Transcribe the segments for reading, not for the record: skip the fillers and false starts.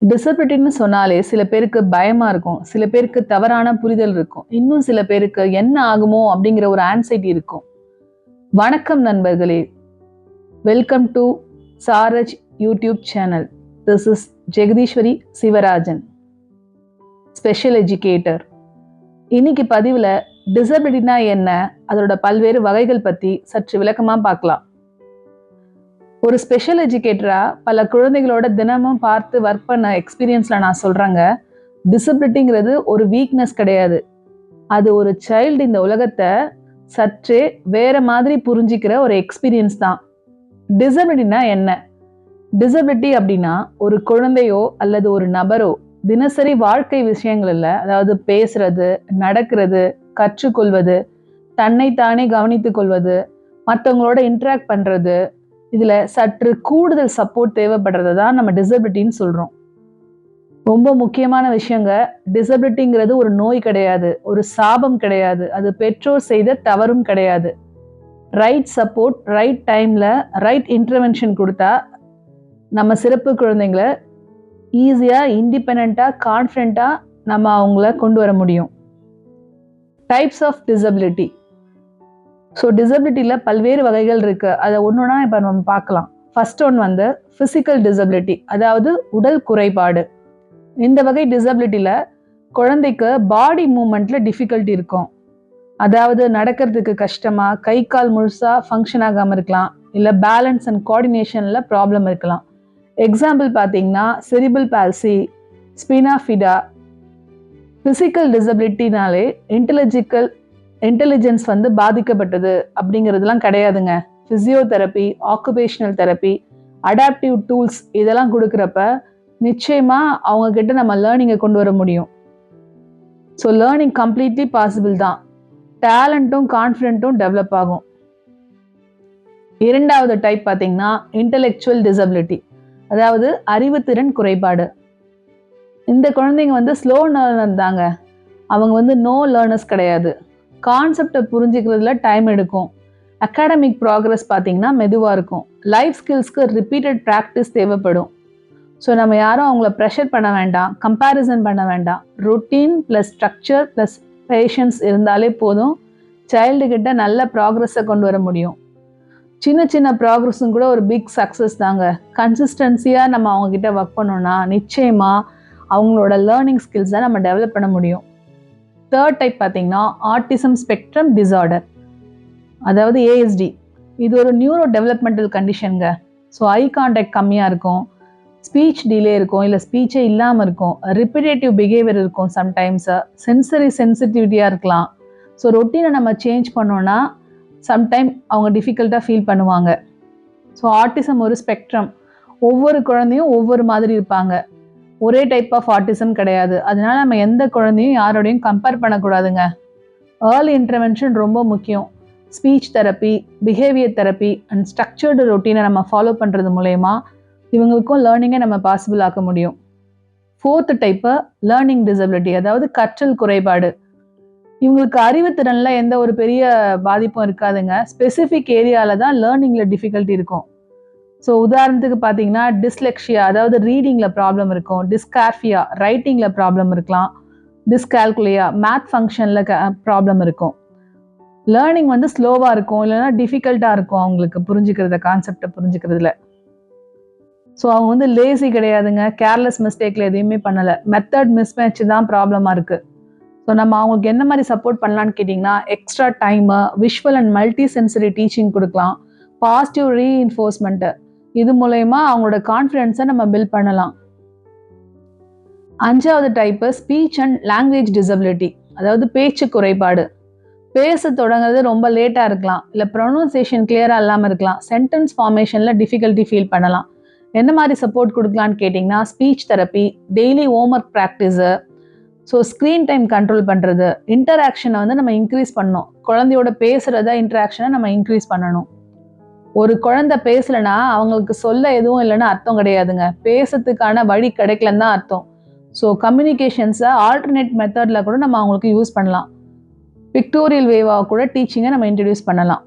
டிசபிலிட்டின்னு சொன்னாலே சில பேருக்கு பயமா இருக்கும். சில பேருக்கு தவறான புரிதல் இருக்கும். இன்னும் சில பேருக்கு என்ன ஆகுமோ அப்படிங்கிற ஒரு ஆன்சைட்டி இருக்கும். வணக்கம் நண்பர்களே. வெல்கம் டு சாரஜ் YouTube channel. This is Jagadeeswari Sivarajan, special educator. இன்னைக்கு பதிவில் டிசபிலிட்டினா என்ன, அதோட பல்வேறு வகைகள் பற்றி சற்று விளக்கமாக பார்க்கலாம். ஒரு ஸ்பெஷல் எஜுகேட்டரா பல குழந்தைகளோட தினமும் பார்த்து ஒர்க் பண்ண எக்ஸ்பீரியன்ஸ்ல நான் சொல்றேங்க, டிசபிலிட்டிங்கிறது ஒரு வீக்னஸ் கிடையாது. அது ஒரு சைல்டு இந்த உலகத்தை சற்றே வேற மாதிரி புரிஞ்சிக்கிற ஒரு எக்ஸ்பீரியன்ஸ் தான். டிசபிலிட்டினா என்ன? டிசபிலிட்டி அப்படின்னா ஒரு குழந்தையோ அல்லது ஒரு நபரோ தினசரி வாழ்க்கை விஷயங்கள்ல, அதாவது பேசுறது, நடக்கிறது, கற்றுக்கொள்வது, தன்னைத்தானே கவனித்துக் கொள்வது, மற்றவங்களோட இன்டராக்ட் பண்றது, இதுல சற்று கூடுதல் சப்போர்ட் தேவைப்படுறத தான் நம்ம டிசபிலிட்டின்னு சொல்றோம். ரொம்ப முக்கியமான விஷயங்க, டிசபிலிட்டிங்கிறது ஒரு நோய் கிடையாது, ஒரு சாபம் கிடையாது, அது பெற்றோர் செய்த தவறும் கிடையாது. ரைட் சப்போர்ட், ரைட் டைம்ல ரைட் இன்டர்வென்ஷன் கொடுத்தா நம்ம சிறப்பு குழந்தைங்களை ஈஸியா, இண்டிபெண்டா, கான்ஃபிடென்ட்டா நம்ம அவங்கள கொண்டு வர முடியும். Types of disability. ஸோ டிசபிலிட்டியில் பல்வேறு வகைகள் இருக்குது. அதை ஒன்றுனா இப்போ நம்ம பார்க்கலாம். ஃபர்ஸ்ட் ஒன் வந்து ஃபிசிக்கல் டிசபிலிட்டி, அதாவது உடல் குறைபாடு. இந்த வகை டிசபிலிட்டியில் குழந்தைக்கு பாடி மூமெண்ட்டில் டிஃபிகல்ட்டி இருக்கும். அதாவது நடக்கிறதுக்கு கஷ்டமாக, கை கால் முழுசாக ஃபங்க்ஷன் ஆகாமல் இருக்கலாம், இல்லை பேலன்ஸ் அண்ட் கோஆர்டினேஷனில் ப்ராப்ளம் இருக்கலாம். எக்ஸாம்பிள் பார்த்தீங்கன்னா செரிபிள் பால்சி, ஸ்பினா ஃபிடா. ஃபிசிக்கல் டிசபிலிட்டினாலே இன்டெலிஜென்ஸ் வந்து பாதிக்கப்பட்டது அப்படிங்கிறதுலாம் கிடையாதுங்க. Physiotherapy, occupational therapy, adaptive tools இதெல்லாம் கொடுக்குறப்ப நிச்சயமா அவங்க கிட்ட நம்ம லேர்னிங்கை கொண்டு வர முடியும். ஸோ லேர்னிங் கம்ப்ளீட்லி பாசிபிள் தான். டேலண்ட்டும் கான்ஃபிடென்ட்டும் டெவலப் ஆகும். இரண்டாவது டைப் பார்த்தீங்கன்னா இன்டெலெக்சுவல் டிசபிலிட்டி, அதாவது அறிவுத்திறன் குறைபாடு. இந்த குழந்தைங்க வந்து ஸ்லோ லேர்னர் தாங்க. அவங்க வந்து நோ லேர்னர்ஸ் கிடையாது. கான்செப்டை புரிஞ்சுக்கிறதுல டைம் எடுக்கும். அகாடமிக் ப்ராக்ரஸ் பார்த்தீங்கன்னா மெதுவாக இருக்கும். லைஃப் ஸ்கில்ஸ்க்கு ரிப்பீட்டட் ப்ராக்டிஸ் தேவைப்படும். ஸோ நம்ம யாரும் அவங்கள ப்ரெஷர் பண்ண வேண்டாம், கம்பேரிசன் பண்ண வேண்டாம். Routine plus structure plus patience இருந்தாலே போதும், சைல்டுகிட்ட நல்ல ப்ராக்ரஸை கொண்டு வர முடியும். சின்ன சின்ன ப்ராக்ரஸும் கூட ஒரு பிக் சக்ஸஸ் தாங்க. கன்சிஸ்டன்சியாக நம்ம அவங்கக்கிட்ட ஒர்க் பண்ணோம்னா நிச்சயமாக அவங்களோட லேர்னிங் ஸ்கில்ஸை நம்ம டெவலப் பண்ண முடியும். தேர்ட் டைப் பார்த்தீங்கன்னா ஆட்டிசம் ஸ்பெக்ட்ரம் டிசார்டர், அதாவது ஏஎஸ்டி. இது ஒரு நியூரோ டெவலப்மெண்டல் கண்டிஷனுங்க. ஸோ ஐ கான்டாக்ட் கம்மியாக இருக்கும், ஸ்பீச் டிலே இருக்கும், இல்லை ஸ்பீச்சே இல்லாமல் இருக்கும், ரிப்பிடேட்டிவ் பிஹேவியர் இருக்கும், சம்டைம்ஸ் சென்சரி சென்சிட்டிவிட்டியாக இருக்கலாம். ஸோ ரொட்டீனை நம்ம சேஞ்ச் பண்ணோன்னா சம்டைம் அவங்க டிஃபிகல்ட்டாக ஃபீல் பண்ணுவாங்க. ஸோ ஆட்டிசம் ஒரு ஸ்பெக்ட்ரம். ஒவ்வொரு குழந்தையும் ஒவ்வொரு மாதிரி இருப்பாங்க. ஒரே டைப் ஆஃப் ஆட்டிசம் கிடையாது. அதனால நம்ம எந்த குழந்தையும் யாரோடையும் கம்பேர் பண்ணக்கூடாதுங்க. ஏர்லி இன்டர்வென்ஷன் ரொம்ப முக்கியம். Speech therapy, behaviour therapy and structured ரொட்டீனை நம்ம ஃபாலோ பண்ணுறது மூலயமா இவங்களுக்கும் லேர்னிங்கை நம்ம பாசிபிள் ஆக்க முடியும். ஃபோர்த் டைப்பு லேர்னிங் டிசபிலிட்டி, அதாவது கற்றல் குறைபாடு. இவங்களுக்கு அறிவுத்திறனில் எந்த ஒரு பெரிய பாதிப்பும் இருக்காதுங்க. ஸ்பெசிஃபிக் ஏரியாவில் தான் லேர்னிங்கில் டிஃபிகல்ட்டி இருக்கும். ஸோ உதாரணத்துக்கு பார்த்தீங்கன்னா டிஸ்லெக்ஷியா, அதாவது ரீடிங்கில் ப்ராப்ளம் இருக்கும். டிஸ்கார்ஃபியா, ரைட்டிங்கில் ப்ராப்ளம் இருக்கலாம். டிஸ்கால்குலியா, மேத் ஃபங்க்ஷனில் ப்ராப்ளம் இருக்கும். லேர்னிங் வந்து ஸ்லோவாக இருக்கும், இல்லைன்னா டிஃபிகல்ட்டாக இருக்கும் அவங்களுக்கு புரிஞ்சுக்கிறத, கான்செப்டை புரிஞ்சுக்கிறதுல. ஸோ அவங்க வந்து லேசி கிடையாதுங்க, கேர்லெஸ் மிஸ்டேக்கில் எதையுமே பண்ணலை. மெத்தட் மிஸ்மேட்ச் தான் ப்ராப்ளமாக இருக்குது. ஸோ நம்ம அவங்களுக்கு என்ன மாதிரி சப்போர்ட் பண்ணலான்னு கேட்டிங்கன்னா extra time, visual and multi sensory teaching கொடுக்கலாம், பாசிட்டிவ் ரீஇன்ஃபோர்ஸ்மெண்ட்டு. இது மூலயமா அவங்களோட கான்ஃபிடென்ஸை நம்ம பில்ட் பண்ணலாம். அஞ்சாவது type speech and language disability, அதாவது பேச்சு குறைபாடு. பேச தொடங்குறது ரொம்ப லேட்டாக இருக்கலாம், இல்லை ப்ரொனவுன்சியேஷன் கிளியராக இல்லாமல் இருக்கலாம், சென்டென்ஸ் ஃபார்மேஷனில் டிஃபிகல்ட்டி ஃபீல் பண்ணலாம். என்ன மாதிரி சப்போர்ட் கொடுக்கலான்னு கேட்டிங்கன்னா speech therapy, daily homework practice, so screen time control பண்ணுறது, இன்டராக்ஷனை வந்து நம்ம இன்க்ரீஸ் பண்ணணும். குழந்தையோட பேசுகிறத இன்டராக்ஷனை நம்ம இன்க்ரீஸ் பண்ணணும். ஒரு குழந்தை பேசலைன்னா அவங்களுக்கு சொல்ல எதுவும் இல்லைன்னு அர்த்தம் கிடையாதுங்க. பேசுறதுக்கான வழி கிடைக்கலன்னு தான் அர்த்தம். ஸோ கம்யூனிகேஷன்ஸை ஆல்டர்னேட் மெத்தடில் கூட நம்ம அவங்களுக்கு யூஸ் பண்ணலாம். பிக்டோரியல் வேவாக கூட டீச்சிங்கை நம்ம இன்ட்ரடியூஸ் பண்ணலாம்.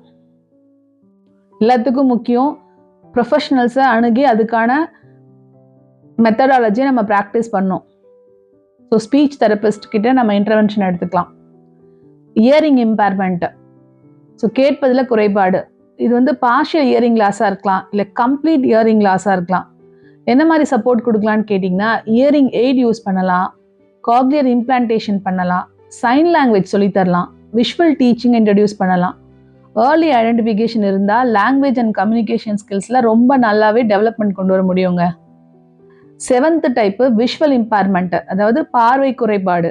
எல்லாத்துக்கும் முக்கியம் ப்ரொஃபஷனல்ஸை அணுகி அதுக்கான மெத்தடாலஜியை நம்ம ப்ராக்டிஸ் பண்ணோம். ஸோ ஸ்பீச் தெரபிஸ்ட் கிட்ட நம்ம இன்டர்வென்ஷன் எடுத்துக்கலாம். இயரிங் இம்பேர்மெண்ட், ஸோ கேட்பதில் குறைபாடு, இது வந்து பார்ஷியல் இயரிங் லாஸாக இருக்கலாம், இல்லை கம்ப்ளீட் இயரிங் லாஸாக இருக்கலாம். என்ன மாதிரி சப்போர்ட் கொடுக்கலான்னு கேட்டிங்கன்னா, இயரிங் எய்ட் யூஸ் பண்ணலாம், காக்லியர் இம்ப்ளான்டேஷன் பண்ணலாம், சைன் லாங்குவேஜ் சொல்லித்தரலாம், விஷுவல் டீச்சிங் இன்ட்ரடியூஸ் பண்ணலாம். ஏர்லி ஐடென்டிஃபிகேஷன் இருந்தால் லாங்குவேஜ் அண்ட் கம்யூனிகேஷன் ஸ்கில்ஸில் ரொம்ப நல்லாவே டெவலப்மெண்ட் கொண்டு வர முடியுங்க. 7th டைப்பு விஷுவல் இம்பேர்மெண்ட், அதாவது பார்வை குறைபாடு,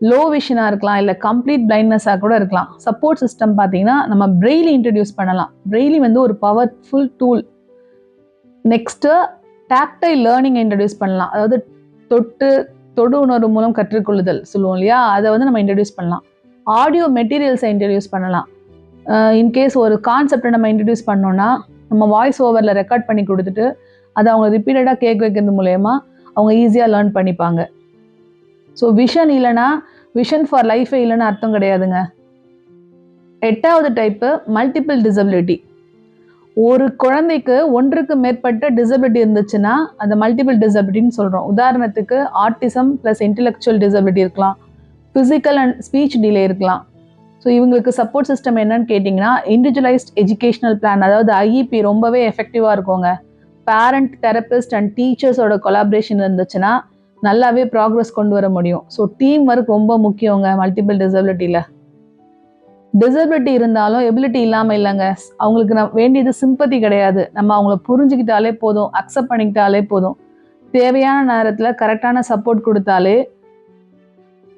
லோ விஷனாக இருக்கலாம், இல்லை கம்ப்ளீட் பிளைண்ட்னஸாக கூட இருக்கலாம். சப்போர்ட் சிஸ்டம் பார்த்தீங்கன்னா நம்ம பிரெய்லி இன்ட்ரடியூஸ் பண்ணலாம். பிரெய்லி வந்து ஒரு powerful tool. Next tactile learning introduce பண்ணலாம், அதாவது தொடு உணர்வு மூலம் கற்றுக்கொள்ளுதல் சொல்லுவோம் இல்லையா, அதை வந்து நம்ம இன்ட்ரடியூஸ் பண்ணலாம். ஆடியோ மெட்டீரியல்ஸை இன்ட்ரடியூஸ் பண்ணலாம். இன்கேஸ் ஒரு கான்செப்டை நம்ம இன்ட்ரடியூஸ் பண்ணோன்னா நம்ம வாய்ஸ் ஓவரில் ரெக்கார்ட் பண்ணி கொடுத்துட்டு அதை அவங்க ரிப்பீட்டடாக கேட்க வைக்கிறது மூலயமா அவங்க ஈஸியாக லேர்ன் பண்ணிப்பாங்க. ஸோ விஷன் இல்லைன்னா விஷன் ஃபார் லைஃபே இல்லைன்னு அர்த்தம் கிடையாதுங்க. 8வது டைப்பு மல்டிபிள் டிசபிலிட்டி. ஒரு குழந்தைக்கு ஒன்றுக்கு மேற்பட்ட டிசபிலிட்டி இருந்துச்சுன்னா அந்த மல்டிபிள் டிசபிலிட்டின்னு சொல்கிறோம். உதாரணத்துக்கு ஆட்டிசம் ப்ளஸ் இன்டெலெக்சுவல் டிசபிலிட்டி இருக்கலாம், ஃபிசிக்கல் அண்ட் ஸ்பீச் டிலே இருக்கலாம். ஸோ இவங்களுக்கு சப்போர்ட் சிஸ்டம் என்னன்னு கேட்டிங்கன்னா இண்டிவிஜுவலைஸ்ட் எஜுகேஷனல் பிளான், அதாவது ஐஇபி ரொம்பவே எஃபெக்டிவாக இருக்குங்க. பேரண்ட், தெரபிஸ்ட் அண்ட் டீச்சர்ஸோட கொலாபரேஷன் இருந்துச்சுன்னா நல்லாவே ப்ராக்ரஸ் கொண்டு வர முடியும். ஸோ டீம் ஒர்க் ரொம்ப முக்கியங்க மல்டிபிள் டிசபிலிட்டியில். டிசபிலிட்டி இருந்தாலும் எபிலிட்டி இல்லாமல் இல்லைங்க. அவங்களுக்கு வேண்டியது சிம்பத்தி கிடையாது. நம்ம அவங்கள புரிஞ்சுக்கிட்டாலே போதும், அக்செப்ட் பண்ணிக்கிட்டாலே போதும். தேவையான நேரத்தில் கரெக்டான சப்போர்ட் கொடுத்தாலே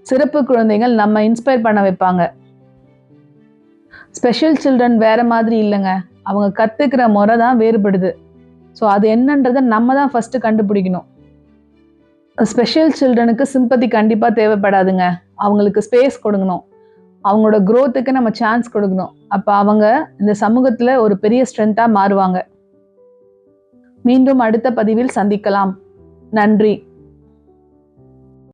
சிறப்பு குழந்தைகள் நம்ம இன்ஸ்பயர் பண்ண வைப்பாங்க. ஸ்பெஷல் சில்ட்ரன் வேற மாதிரி இல்லைங்க, அவங்க கற்றுக்கிற முறை தான் வேறுபடுது. ஸோ அது என்னன்றதை நம்ம தான் ஃபஸ்ட்டு கண்டுபிடிக்கணும். ஸ்பெஷல் சில்ட்ரனுக்கு சிம்பத்தி கண்டிப்பாக தேவைப்படாதுங்க. அவங்களுக்கு ஸ்பேஸ் கொடுக்கணும், அவங்களோட க்ரோத்துக்கு நம்ம சான்ஸ் கொடுக்கணும். அப்போ அவங்க இந்த சமூகத்தில் ஒரு பெரிய ஸ்ட்ரென்த்தாக மாறுவாங்க. மீண்டும் அடுத்த பதிவில் சந்திக்கலாம். நன்றி.